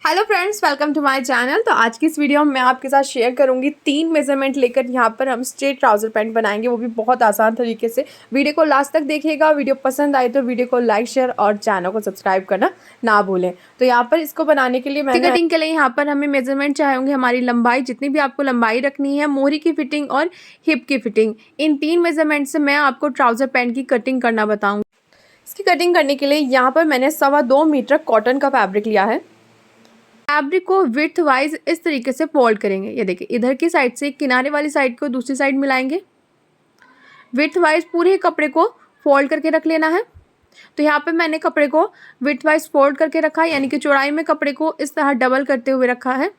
Hello friends, welcome to my channel. तो आज की इस वीडियो में मैं आपके साथ शेयर करूंगी 3 मेजरमेंट लेकर यहाँ पर हम स्ट्रेट ट्राउज़र पैंट बनाएंगे, वो भी बहुत आसान तरीके से। वीडियो को लास्ट तक देखिएगा। वीडियो पसंद आए तो वीडियो को लाइक, शेयर और चैनल को सब्सक्राइब करना ना भूलें। तो यहाँ पर इसको बनाने के लिए मैंने कटिंग के लिए यहाँ पर हमें मेजरमेंट चाहिए हमारी लंबाई, जितनी भी आपको लंबाई रखनी है, मोहरी की फिटिंग और हिप की फिटिंग। इन 3 मेजरमेंट से मैं आपको ट्राउज़र पैंट की कटिंग करना बताऊँगी। इसकी कटिंग करने के लिए यहाँ पर मैंने 2.25 मीटर कॉटन का फैब्रिक लिया है। फैब्रिक को विड्थ वाइज इस तरीके से फोल्ड करेंगे। ये देखिए, इधर की साइड से किनारे वाली साइड को दूसरी साइड मिलाएंगे। विड्थ वाइज पूरे कपड़े को फोल्ड करके रख लेना है। तो यहाँ पे मैंने कपड़े को विड्थ वाइज फोल्ड करके रखा है, यानी कि चौड़ाई में कपड़े को इस तरह डबल करते हुए रखा है।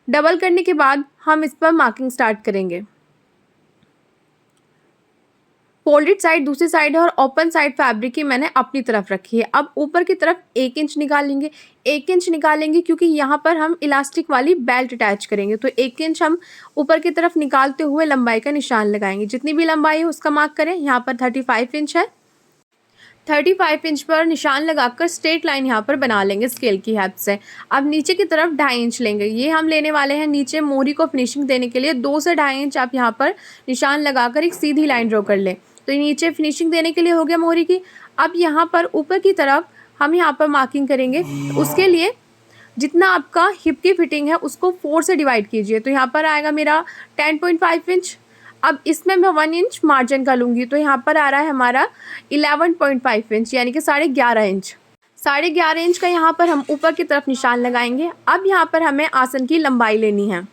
डबल करने के बाद हम इस पर मार्किंग स्टार्ट करेंगे। फोल्डेड साइड दूसरी साइड है और ओपन साइड फैब्रिक की मैंने अपनी तरफ रखी है। अब ऊपर की तरफ 1 इंच निकालेंगे। 1 इंच निकालेंगे क्योंकि यहाँ पर हम इलास्टिक वाली बेल्ट अटैच करेंगे। तो 1 इंच हम ऊपर की तरफ निकालते हुए लंबाई का निशान लगाएंगे। जितनी भी लंबाई है उसका मार्क करें। यहाँ पर 35 इंच है। 35 इंच पर निशान लगाकर स्ट्रेट लाइन यहाँ पर बना लेंगे स्केल की हेल्प से। अब नीचे की तरफ 2.5 इंच लेंगे। ये हम लेने वाले हैं नीचे मोहरी को फिनिशिंग देने के लिए। 2 से 2.5 इंच आप यहाँ पर निशान लगाकर एक सीधी लाइन ड्रॉ कर लें। तो नीचे फिनिशिंग देने के लिए हो गया मोहरी की। अब यहाँ पर ऊपर की तरफ हम यहाँ पर मार्किंग करेंगे। उसके लिए जितना आपका हिप की फिटिंग है उसको 4 से डिवाइड कीजिए। तो यहाँ पर आएगा मेरा 10.5 इंच। अब इसमें मैं 1 इंच मार्जिन का लूँगी। तो यहाँ पर आ रहा है हमारा 11.5 इंच, यानी कि 11.5 इंच। 11.5 इंच का यहाँ पर हम ऊपर की तरफ निशान लगाएंगे। अब यहाँ पर हमें आसन की लंबाई लेनी है।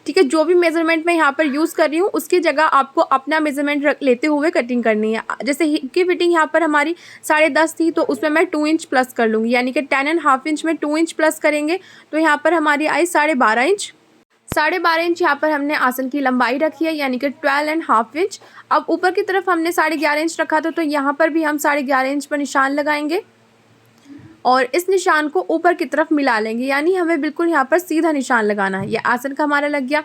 ठीक है, जो भी मेजरमेंट मैं यहाँ पर यूज़ कर रही हूँ उसकी जगह आपको अपना मेजरमेंट रख लेते हुए कटिंग करनी है। जैसे हिप की फिटिंग यहाँ पर हमारी 10.5 थी, तो उसमें मैं 2 इंच प्लस कर लूँगी, यानी कि 10.5 इंच में 2 इंच प्लस करेंगे तो यहाँ पर हमारी आई 12.5 इंच। 12.5 इंच यहाँ पर हमने आसन की लंबाई रखी है, यानी कि 12.5 इंच। अब ऊपर की तरफ हमने 11.5 इंच रखा था, तो यहाँ पर भी हम 11.5 इंच पर निशान लगाएंगे और इस निशान को ऊपर की तरफ मिला लेंगे, यानी हमें बिल्कुल यहाँ पर सीधा निशान लगाना है। ये आसन का हमारा लग गया।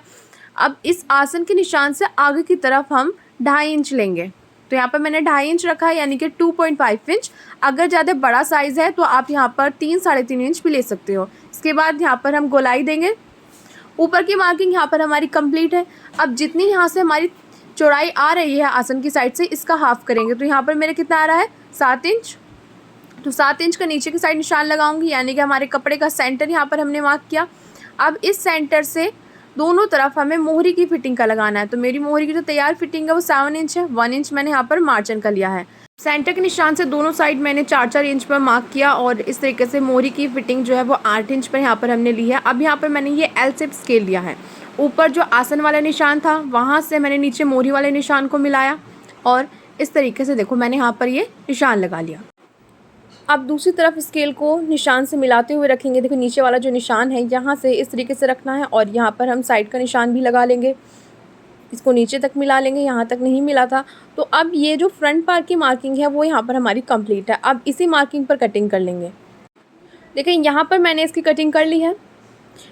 अब इस आसन के निशान से आगे की तरफ हम 2.5 इंच लेंगे। तो यहाँ पर मैंने 2.5 इंच रखा है, यानी कि 2.5 इंच। अगर ज़्यादा बड़ा साइज़ है तो आप यहाँ पर 3-3.5 इंच भी ले सकते हो। इसके बाद यहाँ पर हम गोलाई देंगे। ऊपर की मार्किंग यहाँ पर हमारी कंप्लीट है। अब जितनी यहाँ से हमारी चौड़ाई आ रही है आसन की साइड से, इसका हाफ करेंगे। तो यहाँ पर मेरे कितना आ रहा है 7 इंच। तो 7 इंच का नीचे की साइड निशान लगाऊंगी, यानी कि हमारे कपड़े का सेंटर यहाँ पर हमने मार्क किया। अब इस सेंटर से दोनों तरफ हमें मोहरी की फिटिंग का लगाना है। तो मेरी मोहरी की जो तैयार फिटिंग है वो 7 इंच है। 1 इंच मैंने यहाँ पर मार्जिन का लिया है। सेंटर के निशान से दोनों साइड मैंने 4-4 इंच पर मार्क किया और इस तरीके से मोहरी की फिटिंग जो है वो 8 इंच पर यहाँ पर हमने ली है। अब यहाँ पर मैंने ये एल शेप स्केल लिया है। ऊपर जो आसन वाला निशान था वहाँ से मैंने नीचे मोहरी वाले निशान को मिलाया और इस तरीके से देखो मैंने यहाँ पर ये निशान लगा लिया। अब दूसरी तरफ स्केल को निशान से मिलाते हुए रखेंगे। देखो नीचे वाला जो निशान है यहाँ से इस तरीके से रखना है और यहाँ पर हम साइड का निशान भी लगा लेंगे। इसको नीचे तक मिला लेंगे, यहाँ तक नहीं मिला था। तो अब ये जो फ्रंट पार्ट की मार्किंग है वो यहाँ पर हमारी कंप्लीट है। अब इसी मार्किंग पर कटिंग कर लेंगे। देखिए यहाँ पर मैंने इसकी कटिंग कर ली है।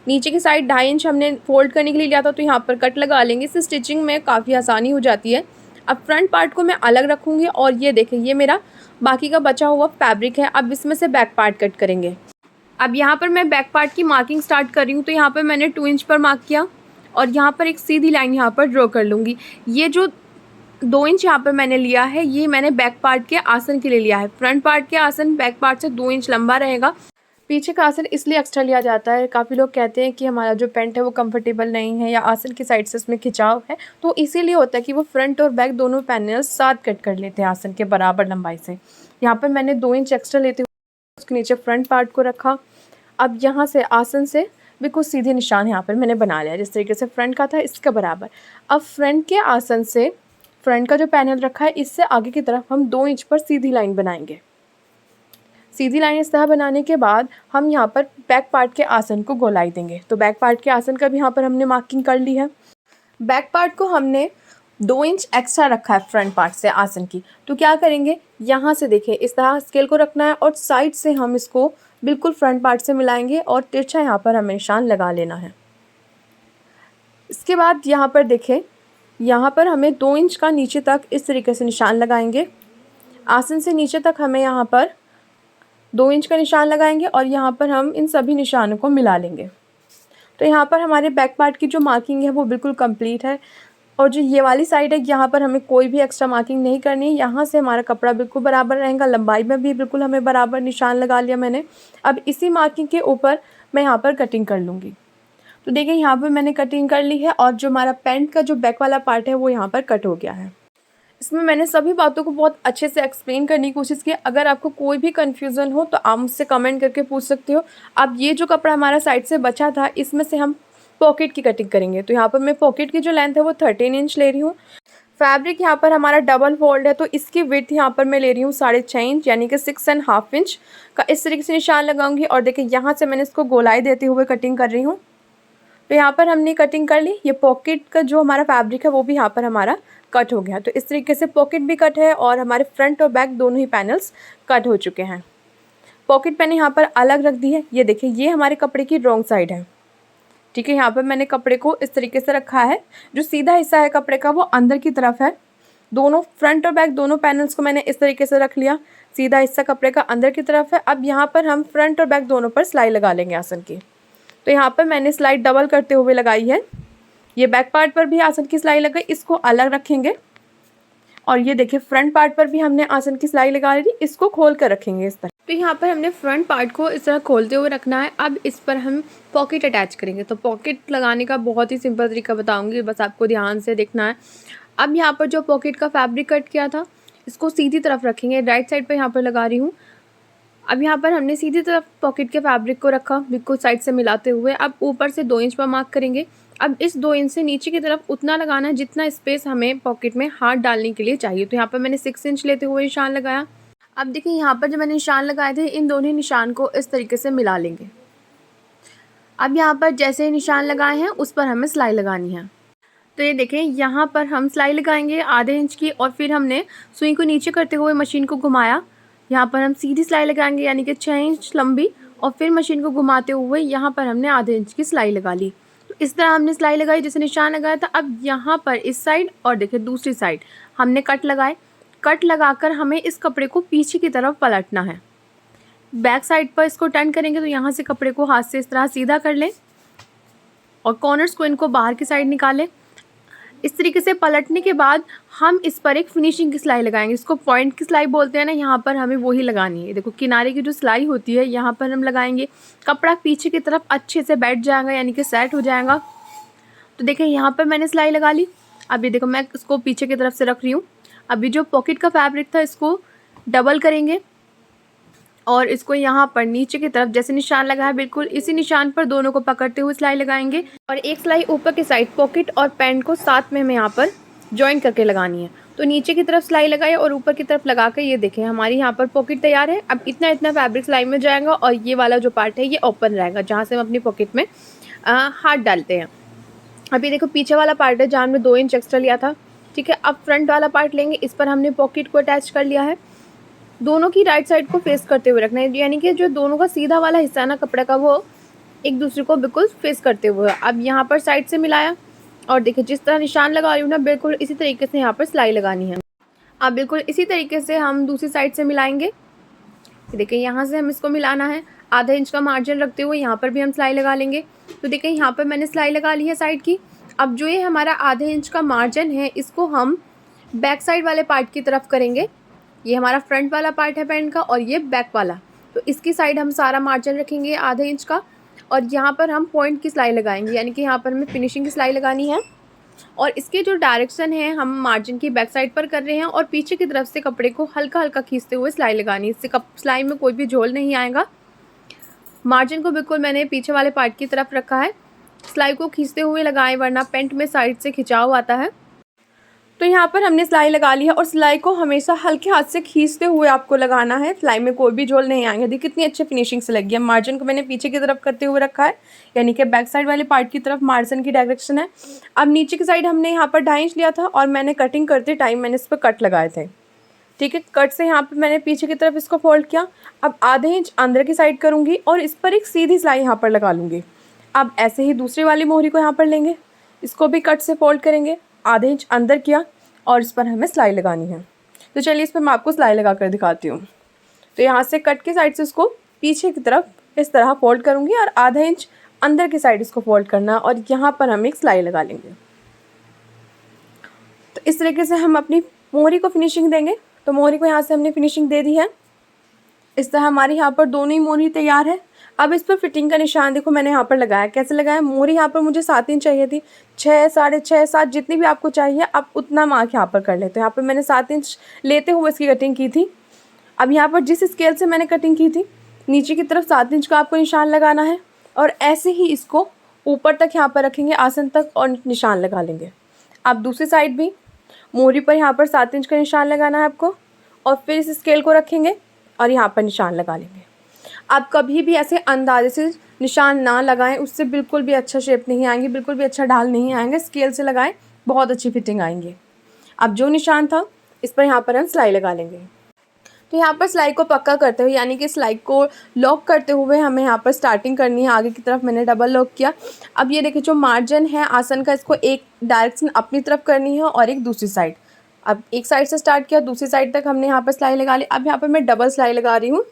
नीचे की साइड 2.5 इंच हमने फोल्ड करने के लिए लिया था, तो यहाँ पर कट लगा लेंगे। इससे स्टिचिंग में काफ़ी आसानी हो जाती है। अब फ्रंट पार्ट को मैं अलग रखूँगी और ये देखें ये मेरा बाकी का बचा हुआ फैब्रिक है। अब इसमें से बैक पार्ट कट करेंगे। अब यहाँ पर मैं बैक पार्ट की मार्किंग स्टार्ट कर रही हूँ। तो यहाँ पर मैंने 2 इंच पर मार्क किया और यहाँ पर एक सीधी लाइन यहाँ पर ड्रॉ कर लूँगी। ये जो 2 इंच यहाँ पर मैंने लिया है ये मैंने बैक पार्ट के आसन के लिए लिया है। फ्रंट पार्ट के आसन बैक पार्ट से 2 इंच लंबा रहेगा। पीछे का आसन इसलिए एक्स्ट्रा लिया जाता है, काफ़ी लोग कहते हैं कि हमारा जो पैंट है वो कंफर्टेबल नहीं है या आसन की साइड से इसमें खिंचाव है, तो इसीलिए होता है कि वो फ्रंट और बैक दोनों पैनल्स साथ कट कर लेते हैं आसन के बराबर लंबाई से। यहाँ पर मैंने 2 इंच एक्स्ट्रा लेते हुए उसके नीचे फ्रंट पार्ट को रखा। अब यहाँ से आसन से बिल्कुल सीधे निशान यहाँ पर मैंने बना लिया, जिस तरीके से फ्रंट का था इसके बराबर। अब फ्रंट के आसन से फ्रंट का जो पैनल रखा है इससे आगे की तरफ हम 2 इंच पर सीधी लाइन बनाएंगे। सीधी लाइन इस तरह बनाने के बाद हम यहाँ पर बैक पार्ट के आसन को गोलाई देंगे। तो बैक पार्ट के आसन का भी यहाँ पर हमने मार्किंग कर ली है। बैक पार्ट को हमने 2 इंच एक्स्ट्रा रखा है फ्रंट पार्ट से आसन की। तो क्या करेंगे, यहाँ से देखिए इस तरह स्केल को रखना है और साइड से हम इसको बिल्कुल फ्रंट पार्ट से मिलाएंगे और तिरछा यहाँ पर हमें निशान लगा लेना है। इसके बाद यहाँ पर देखें, यहाँ पर हमें 2 इंच का नीचे तक इस तरीके से निशान लगाएंगे। आसन से नीचे तक हमें यहाँ पर 2 इंच का निशान लगाएंगे और यहाँ पर हम इन सभी निशानों को मिला लेंगे। तो यहाँ पर हमारे बैक पार्ट की जो मार्किंग है वो बिल्कुल कंप्लीट है। और जो ये वाली साइड है यहाँ पर हमें कोई भी एक्स्ट्रा मार्किंग नहीं करनी है। यहाँ से हमारा कपड़ा बिल्कुल बराबर रहेगा, लंबाई में भी बिल्कुल हमें बराबर निशान लगा लिया मैंने। अब इसी मार्किंग के ऊपर मैं यहाँ पर कटिंग कर लूँगी। तो देखिए यहाँ पर मैंने कटिंग कर ली है और जो हमारा पैंट का जो बैक वाला पार्ट है वो यहाँ पर कट हो गया है। इसमें मैंने सभी बातों को बहुत अच्छे से एक्सप्लेन करने की कोशिश की। अगर आपको कोई भी कन्फ्यूज़न हो तो आप मुझसे कमेंट करके पूछ सकते हो। अब ये जो कपड़ा हमारा साइड से बचा था इसमें से हम पॉकेट की कटिंग करेंगे। तो यहाँ पर मैं पॉकेट की जो लेंथ है वो 13 इंच ले रही हूँ। फैब्रिक यहाँ पर हमारा डबल फोल्ड है तो इसकी विड्थ यहाँ पर मैं ले रही हूँ 6.5 इंच यानी कि 6.5 इंच का इस तरीके से निशान लगाऊंगी। और देखिए यहाँ से मैंने इसको गोलाई देते हुए कटिंग कर रही हूँ। तो यहाँ पर हमने कटिंग कर ली। ये पॉकेट का जो हमारा फैब्रिक है वो भी यहाँ पर हमारा कट हो गया। तो इस तरीके से पॉकेट भी कट है और हमारे फ्रंट और बैक दोनों ही पैनल्स कट हो चुके हैं। पॉकेट मैंने यहाँ पर अलग रख दी है। ये देखिए ये हमारे कपड़े की रॉन्ग साइड है, ठीक है। यहाँ पर मैंने कपड़े को इस तरीके से रखा है। जो सीधा हिस्सा है कपड़े का वो अंदर की तरफ है। दोनों फ्रंट और बैक दोनों पैनल्स को मैंने इस तरीके से रख लिया। सीधा हिस्सा कपड़े का अंदर की तरफ है। अब यहाँ पर हम फ्रंट और बैक दोनों पर सिलाई लगा लेंगे आसन की। तो यहाँ पर मैंने सिलाई डबल करते हुए लगाई है। ये बैक पार्ट पर भी आसन की सिलाई लगाई, इसको अलग रखेंगे। और ये देखिए फ्रंट पार्ट पर भी हमने आसन की सिलाई लगा ली, इसको खोल कर रखेंगे इस तरह। तो यहाँ पर हमने फ्रंट पार्ट को इस तरह खोलते हुए रखना है। अब इस पर हम पॉकेट अटैच करेंगे। तो पॉकेट लगाने का बहुत ही सिंपल तरीका बताऊंगी, बस आपको ध्यान से देखना है। अब यहाँ पर जो पॉकेट का फैब्रिक कट किया था इसको सीधी तरफ रखेंगे। राइट साइड पर यहाँ पर लगा रही हूँ। अब यहाँ पर हमने सीधी तरफ पॉकेट के फैब्रिक को रखा बिल्कुल साइड से मिलाते हुए। अब ऊपर से 2 इंच पर मार्क करेंगे। अब इस 2 इंच से नीचे की तरफ उतना लगाना है जितना स्पेस हमें पॉकेट में हाथ डालने के लिए चाहिए। तो यहाँ पर मैंने 6 इंच लेते हुए निशान लगाया। अब देखिए यहाँ पर जो मैंने निशान लगाए थे इन दोनों निशान को इस तरीके से मिला लेंगे। अब यहाँ पर जैसे निशान लगाए हैं उस पर हमें सिलाई लगानी है। तो ये देखें यहाँ पर हम सिलाई लगाएंगे आधे इंच की और फिर हमने सुई को नीचे करते हुए मशीन को घुमाया। यहाँ पर हम सीधी सिलाई लगाएंगे यानी कि 6 इंच लंबी और फिर मशीन को घुमाते हुए यहाँ पर हमने आधे इंच की सिलाई लगा ली। तो इस तरह हमने सिलाई लगाई जैसे निशान लगाया था। अब यहाँ पर इस साइड और देखिए दूसरी साइड हमने कट लगाए। कट लगाकर हमें इस कपड़े को पीछे की तरफ पलटना है। बैक साइड पर इसको टर्न करेंगे तो यहाँ से कपड़े को हाथ से इस तरह सीधा कर लें और कॉर्नर्स को इनको बाहर की साइड निकालें। इस तरीके से पलटने के बाद हम इस पर एक फिनिशिंग की सिलाई लगाएंगे। इसको पॉइंट की सिलाई बोलते हैं ना, यहाँ पर हमें वही लगानी है। देखो किनारे की जो सिलाई होती है यहाँ पर हम लगाएंगे। कपड़ा पीछे की तरफ अच्छे से बैठ जाएगा यानी कि सेट हो जाएगा। तो देखिए यहाँ पर मैंने सिलाई लगा ली। अभी देखो मैं इसको पीछे की तरफ से रख रही हूँ। अभी जो पॉकेट का फैब्रिक था इसको डबल करेंगे और इसको यहाँ पर नीचे की तरफ जैसे निशान लगाया बिल्कुल इसी निशान पर दोनों को पकड़ते हुए सिलाई लगाएंगे। और एक सिलाई ऊपर की साइड पॉकेट और पैंट को साथ में हमें यहाँ पर जॉइन करके लगानी है। तो नीचे की तरफ सिलाई लगाए और ऊपर की तरफ लगा कर ये देखें हमारी यहाँ पर पॉकेट तैयार है। अब इतना फैब्रिक सिलाई में जाएगा और ये वाला जो पार्ट है ये ओपन रहेगा जहाँ से हम अपनी पॉकेट में हाथ डालते हैं। अभी देखो पीछे वाला पार्ट है जहाँ हमने 2 इंच एक्स्ट्रा लिया था, ठीक है। अब फ्रंट वाला पार्ट लेंगे, इस पर हमने पॉकेट को अटैच कर लिया है। दोनों की राइट साइड को फेस करते हुए रखना है यानी कि जो दोनों का सीधा वाला हिस्सा है ना कपड़े का वो एक दूसरे को बिल्कुल फेस करते हुए। अब यहाँ पर साइड से मिलाया और देखिए जिस तरह निशान लगा रही हूँ ना बिल्कुल इसी तरीके से यहाँ पर सिलाई लगानी है। अब बिल्कुल इसी तरीके से हम दूसरी साइड से मिलाएंगे। देखिए यहाँ से हम इसको मिलाना है। आधा इंच का मार्जिन रखते हुए यहाँ पर भी हम सिलाई लगा लेंगे। तो देखिए यहाँ पर मैंने सिलाई लगा ली है साइड की। अब जो ये हमारा आधे इंच का मार्जिन है इसको हम बैक साइड वाले पार्ट की तरफ करेंगे। ये हमारा फ्रंट वाला पार्ट है पैंट का और ये बैक वाला। तो इसकी साइड हम सारा मार्जिन रखेंगे आधे इंच का और यहाँ पर हम पॉइंट की सिलाई लगाएंगे यानी कि यहाँ पर हमें फिनिशिंग की सिलाई लगानी है। और इसके जो डायरेक्शन है हम मार्जिन की बैक साइड पर कर रहे हैं और पीछे की तरफ से कपड़े को हल्का हल्का खींचते हुए सिलाई लगानी है। इससे सिलाई में कोई भी झोल नहीं आएगा। मार्जिन को बिल्कुल मैंने पीछे वाले पार्ट की तरफ रखा है। सिलाई को खींचते हुए लगाएं वरना पैंट में साइड से खिंचाव आता है। तो यहाँ पर हमने सिलाई लगा ली है और सिलाई को हमेशा हल्के हाथ से खींचते हुए आपको लगाना है। सिलाई में कोई भी झोल नहीं आएंगे। देखिए कितनी अच्छी फिनिशिंग से लगी है। मार्जिन को मैंने पीछे की तरफ करते हुए रखा है यानी कि बैक साइड वाले पार्ट की तरफ मार्जिन की डायरेक्शन है। अब नीचे की साइड हमने यहाँ पर 2.5 इंच लिया था और मैंने कटिंग करते टाइम मैंने इस पर कट लगाए थे, ठीक है। कट से यहाँ पर मैंने पीछे की तरफ इसको फोल्ड किया। अब आधे इंच अंदर की साइड करूँगी और इस पर एक सीधी सिलाई यहाँ पर लगा लूँगी। अब ऐसे ही दूसरी वाली मोहरी को यहाँ पर लेंगे, इसको भी कट से फोल्ड करेंगे। आधे इंच अंदर किया और इस पर हमें सिलाई लगानी है। तो चलिए इस पर मैं आपको सिलाई लगा कर दिखाती हूँ। तो यहाँ से कट के साइड से इसको पीछे की तरफ इस तरह फोल्ड करूँगी और आधा इंच अंदर की साइड इसको फोल्ड करना और यहाँ पर हम एक सिलाई लगा लेंगे। तो इस तरीके से हम अपनी मोहरी को फिनिशिंग देंगे। तो मोहरी को यहाँ से हमने फिनिशिंग दे दी है। इस तरह हमारी यहाँ पर दोनों ही मोहरी तैयार है। अब इस पर फिटिंग का निशान देखो मैंने यहाँ पर लगाया। कैसे लगाया? मोहरी यहाँ पर मुझे 7 इंच चाहिए थी, 6, 6.5, 7 जितनी भी आपको चाहिए आप उतना मार्क यहाँ पर कर लेते हो। यहाँ पर मैंने 7 इंच लेते हुए इसकी कटिंग की थी। अब यहाँ पर जिस स्केल से मैंने कटिंग की थी नीचे की तरफ 7 इंच का आपको निशान लगाना है और ऐसे ही इसको ऊपर तक यहाँ पर रखेंगे आसन तक और निशान लगा लेंगे। आप दूसरी साइड भी मोहरी पर यहाँ पर 7 इंच का निशान लगाना है आपको और फिर इस स्केल को रखेंगे और यहाँ पर निशान लगा लेंगे। आप कभी भी ऐसे अंदाजे से निशान ना लगाएं, उससे बिल्कुल भी अच्छा शेप नहीं आएंगे, बिल्कुल भी अच्छा ढाल नहीं आएंगे। स्केल से लगाएं, बहुत अच्छी फिटिंग आएंगी। अब जो निशान था इस पर यहाँ पर हम सिलाई लगा लेंगे। तो यहाँ पर सिलाई को पक्का करते हुए यानी कि सिलाई को लॉक करते हुए हमें यहाँ पर स्टार्टिंग करनी है। आगे की तरफ मैंने डबल लॉक किया। अब ये देखिए जो मार्जिन है आसन का, इसको एक डायरेक्शन अपनी तरफ करनी है और एक दूसरी साइड। अब एक साइड से स्टार्ट किया, दूसरी साइड तक हमने यहाँ पर सिलाई लगा ली। अब यहाँ पर मैं डबल सिलाई लगा रही हूँ।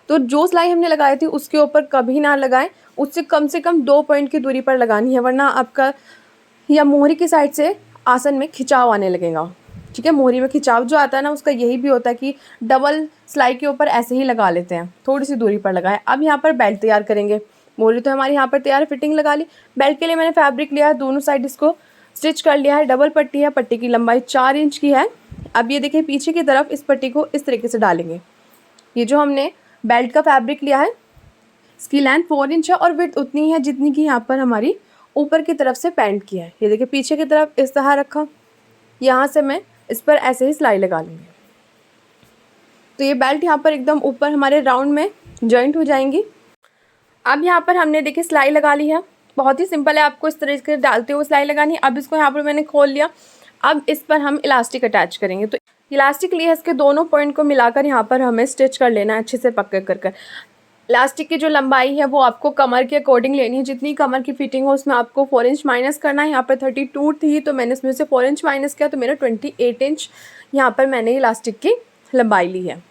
तो जो सिलाई हमने लगाई थी उसके ऊपर कभी ना लगाएं, उससे कम 2 पॉइंट की दूरी पर लगानी है, वरना आपका या मोहरी की साइड से आसन में खिंचाव आने लगेगा। ठीक है, मोहरी में खिंचाव जो आता है ना उसका यही भी होता है कि डबल सिलाई के ऊपर ऐसे ही लगा लेते हैं, थोड़ी सी दूरी पर लगाएं। अब यहाँ पर बेल्ट तैयार करेंगे। मोहरी तो हमारी यहाँ पर तैयार है, फिटिंग लगा ली। बेल्ट के लिए मैंने फैब्रिक लिया है, दोनों साइड इसको स्टिच कर लिया है। डबल पट्टी है, पट्टी की लंबाई 4 इंच की है। अब ये देखिए पीछे की तरफ इस पट्टी को इस तरीके से डालेंगे। ये जो हमने बेल्ट का फैब्रिक लिया है इसकी लेंथ 4 इंच है और विड्थ उतनी है जितनी की यहाँ पर हमारी ऊपर की तरफ से पैंट किया है। ये देखिए पीछे की तरफ इस तरह रखा, यहाँ से मैं इस पर ऐसे ही सिलाई लगा लूँगी। तो ये बेल्ट यहाँ पर एकदम ऊपर हमारे राउंड में जॉइंट हो जाएंगी। अब यहाँ पर हमने देखिए सिलाई लगा ली है। बहुत ही सिंपल है, आपको इस तरीके से डालते हुए सिलाई लगानी है। अब इसको यहाँ पर मैंने खोल लिया। अब इस पर हम इलास्टिक अटैच करेंगे। तो इलास्टिक लिए इसके दोनों पॉइंट को मिलाकर यहाँ पर हमें स्टिच कर लेना है अच्छे से पक्का कर। इलास्टिक की जो लंबाई है वो आपको कमर के अकॉर्डिंग लेनी है। जितनी कमर की फिटिंग हो उसमें आपको 4 इंच माइनस करना है। यहाँ पर 32 थी तो मैंने इसमें से 4 इंच माइनस किया तो मेरा 28 इंच यहाँ पर मैंने इलास्टिक की लंबाई ली है।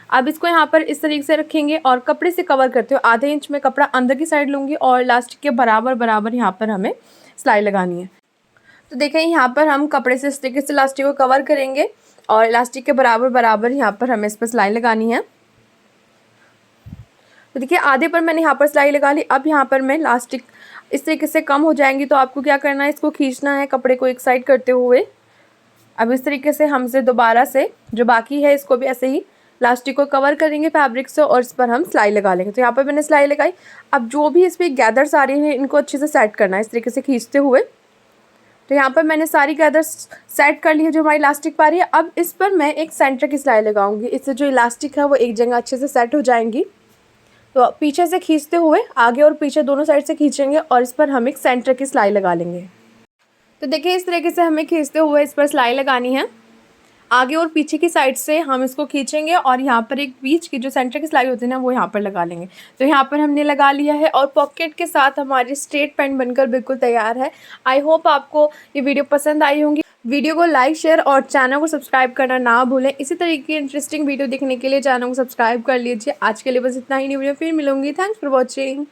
अब इसको यहाँ पर इस तरीके से रखेंगे और कपड़े से कवर करते हुए आधे इंच में कपड़ा अंदर की साइड लूँगी और इलास्टिक के बराबर यहाँ पर हमें सिलाई लगानी है। तो देखें यहाँ पर हम कपड़े से इस तरीके से इलास्टिक को कवर करेंगे और इलास्टिक के बराबर यहाँ पर हमें इस पर सिलाई लगानी है। तो देखिए आधे पर मैंने यहाँ पर सिलाई लगा ली। अब यहाँ पर मैं इलास्टिक इस तरीके से कम हो जाएंगी तो आपको क्या करना है, इसको खींचना है कपड़े को एक साइड करते हुए। अब इस तरीके से हमसे दोबारा से जो बाकी है इसको भी ऐसे ही इलास्टिक को कवर करेंगे फैब्रिक से और इस पर हम सिलाई लगा लेंगे। तो यहाँ पर मैंने सिलाई लगाई। अब जो भी इस पर गैदर्स आ रही हैं इनको अच्छे से सेट करना है इस तरीके से खींचते हुए। तो यहाँ पर मैंने सारी गैदर्स सेट कर ली है जो हमारी इलास्टिक पा रही है। अब इस पर मैं एक सेंटर की सिलाई लगाऊंगी, इससे जो इलास्टिक है वो एक जगह अच्छे से सेट हो जाएंगी। तो पीछे से खींचते हुए आगे और पीछे दोनों साइड से खींचेंगे और इस पर हम एक सेंटर की सिलाई लगा लेंगे। तो देखिए इस तरीके से हमें खींचते हुए इस पर सिलाई लगानी है। आगे और पीछे की साइड से हम इसको खींचेंगे और यहाँ पर एक बीच की जो सेंटर की सिलाई होती है ना वो यहाँ पर लगा लेंगे। तो यहाँ पर हमने लगा लिया है और पॉकेट के साथ हमारी स्ट्रेट पैंट बनकर बिल्कुल तैयार है। आई होप आपको ये वीडियो पसंद आई होंगी। वीडियो को लाइक, शेयर और चैनल को सब्सक्राइब करना ना भूलें। इसी तरीके की इंटरेस्टिंग वीडियो देखने के लिए चैनल को सब्सक्राइब कर लीजिए। आज के लिए बस इतना ही, वीडियो फिर मिलूंगी। Thanks for watching.